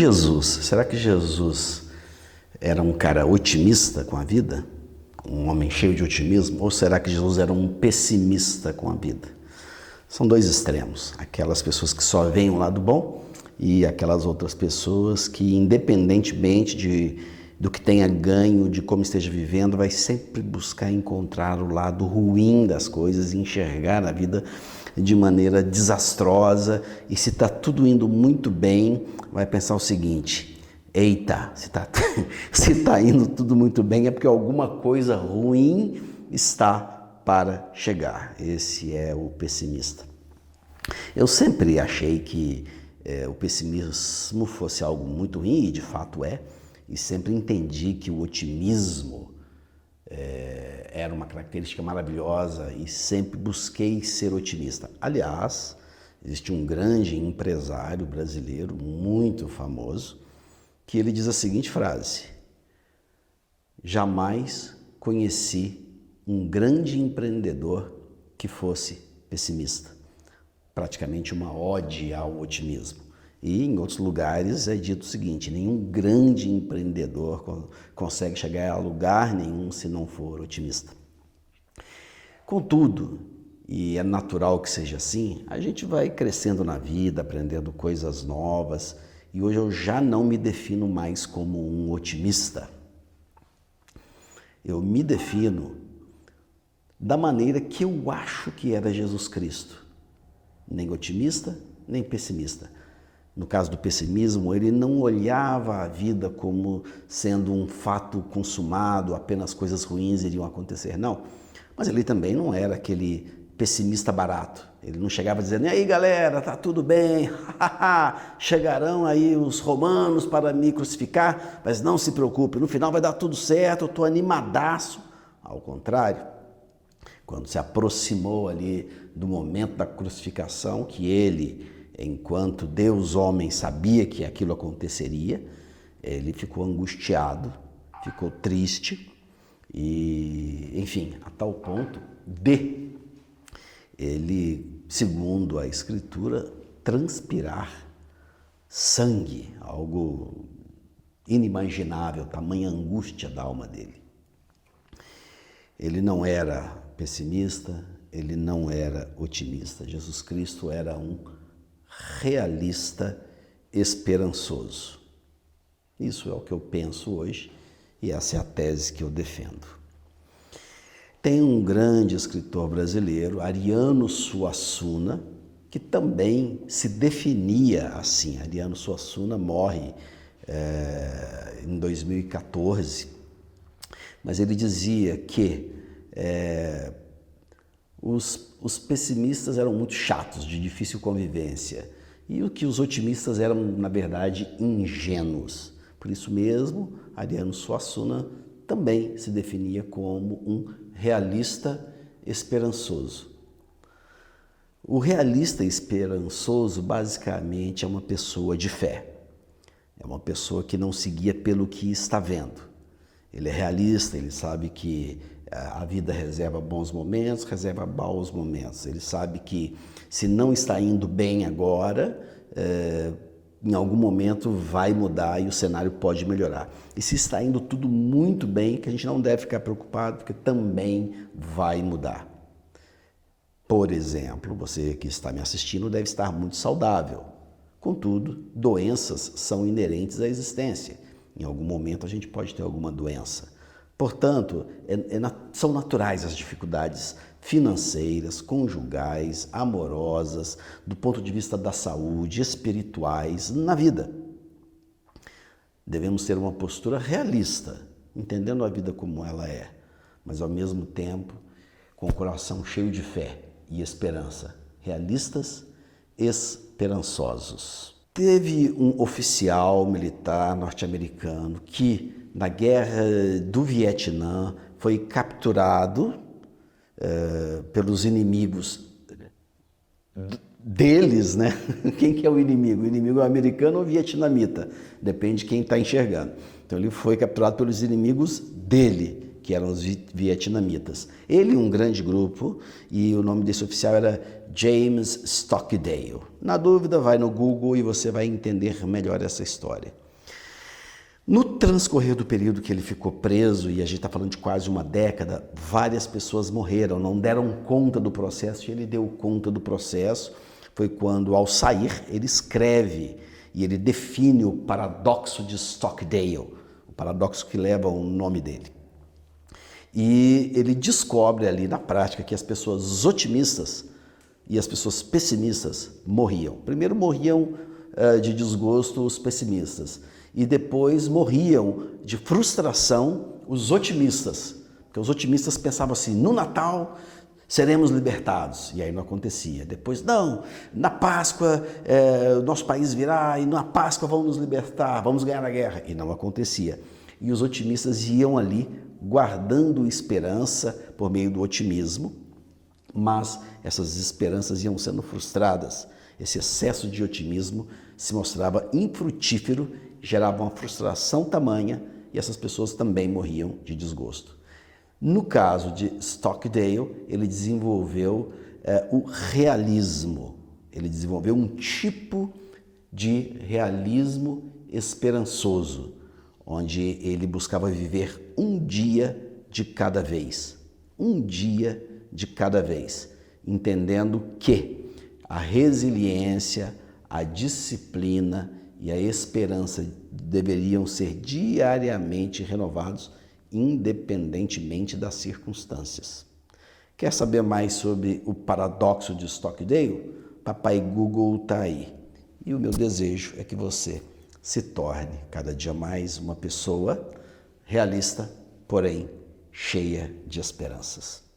Jesus? Será que Jesus era um cara otimista com a vida? Um homem cheio de otimismo? Ou será que Jesus era um pessimista com a vida? São dois extremos. Aquelas pessoas que só veem o lado bom e aquelas outras pessoas que, independentemente do que tenha ganho, de como esteja vivendo, vai sempre buscar encontrar o lado ruim das coisas e enxergar a vida de maneira desastrosa. E se está tudo indo muito bem, vai pensar o seguinte: eita, se tá indo tudo muito bem é porque alguma coisa ruim está para chegar. Esse é o pessimista. Eu sempre achei que o pessimismo fosse algo muito ruim, e de fato é, e sempre entendi que o otimismo era uma característica maravilhosa e sempre busquei ser otimista. Aliás, existe um grande empresário brasileiro muito famoso que ele diz a seguinte frase: jamais conheci um grande empreendedor que fosse pessimista. Praticamente uma ode ao otimismo. E em outros lugares é dito o seguinte: nenhum grande empreendedor consegue chegar a lugar nenhum se não for otimista. Contudo, e é natural que seja assim, a gente vai crescendo na vida, aprendendo coisas novas, e hoje eu já não me defino mais como um otimista. Eu me defino da maneira que eu acho que era Jesus Cristo. Nem otimista, nem pessimista. No caso do pessimismo, ele não olhava a vida como sendo um fato consumado, apenas coisas ruins iriam acontecer, não. Mas ele também não era aquele pessimista barato. Ele não chegava dizendo: e aí galera, tá tudo bem, chegarão aí os romanos para me crucificar, mas não se preocupe, no final vai dar tudo certo, eu estou animadaço. Ao contrário, quando se aproximou ali do momento da crucificação, que ele, enquanto Deus homem, sabia que aquilo aconteceria, ele ficou angustiado, ficou triste e, enfim, a tal ponto de ele, segundo a Escritura, transpirar sangue, algo inimaginável, tamanha angústia da alma dele. Ele não era pessimista, ele não era otimista. Jesus Cristo era um realista esperançoso. Isso é o que eu penso hoje e essa é a tese que eu defendo. Tem um grande escritor brasileiro, Ariano Suassuna, que também se definia assim. Ariano Suassuna morre em 2014, mas ele dizia que os pessimistas eram muito chatos, de difícil convivência, e que os otimistas eram, na verdade, ingênuos. Por isso mesmo, Ariano Suassuna também se definia como um realista esperançoso. O realista esperançoso, basicamente, é uma pessoa de fé. É uma pessoa que não se guia pelo que está vendo. Ele é realista, ele sabe que a vida reserva bons momentos, reserva maus momentos. Ele sabe que se não está indo bem agora, em algum momento vai mudar e o cenário pode melhorar. E se está indo tudo muito bem, que a gente não deve ficar preocupado, porque também vai mudar. Por exemplo, você que está me assistindo deve estar muito saudável. Contudo, doenças são inerentes à existência. Em algum momento a gente pode ter alguma doença. Portanto, são naturais as dificuldades financeiras, conjugais, amorosas, do ponto de vista da saúde, espirituais, na vida. Devemos ter uma postura realista, entendendo a vida como ela é, mas ao mesmo tempo com o coração cheio de fé e esperança, realistas, esperançosos. Teve um oficial militar norte-americano que, na guerra do Vietnã, foi capturado pelos inimigos deles, né? Quem que é o inimigo? O inimigo é o americano ou o vietnamita? Depende de quem está enxergando. Então ele foi capturado pelos inimigos dele, que que eram os vietnamitas. Ele, um grande grupo, e o nome desse oficial era James Stockdale. Na dúvida, vai no Google e você vai entender melhor essa história. No transcorrer do período que ele ficou preso, e a gente está falando de quase uma década, várias pessoas morreram, não deram conta do processo, e ele deu conta do processo. Foi quando, ao sair, ele escreve e ele define o paradoxo de Stockdale, o paradoxo que leva o nome dele. E ele descobre ali na prática que as pessoas otimistas e as pessoas pessimistas morriam. Primeiro morriam de desgosto os pessimistas e depois morriam de frustração os otimistas, porque os otimistas pensavam assim, no Natal seremos libertados, e aí não acontecia. Depois, não, na Páscoa o nosso país virá e na Páscoa vamos nos libertar, vamos ganhar a guerra, e não acontecia. E os otimistas iam ali guardando esperança por meio do otimismo, mas essas esperanças iam sendo frustradas. Esse excesso de otimismo se mostrava infrutífero, gerava uma frustração tamanha e essas pessoas também morriam de desgosto. No caso de Stockdale, ele desenvolveu o realismo. Ele desenvolveu um tipo de realismo esperançoso, onde ele buscava viver um dia de cada vez. Um dia de cada vez, entendendo que a resiliência, a disciplina e a esperança deveriam ser diariamente renovados, independentemente das circunstâncias. Quer saber mais sobre o paradoxo de Stockdale? Papai Google está aí. E o meu desejo é que você se torne cada dia mais uma pessoa realista, porém cheia de esperanças.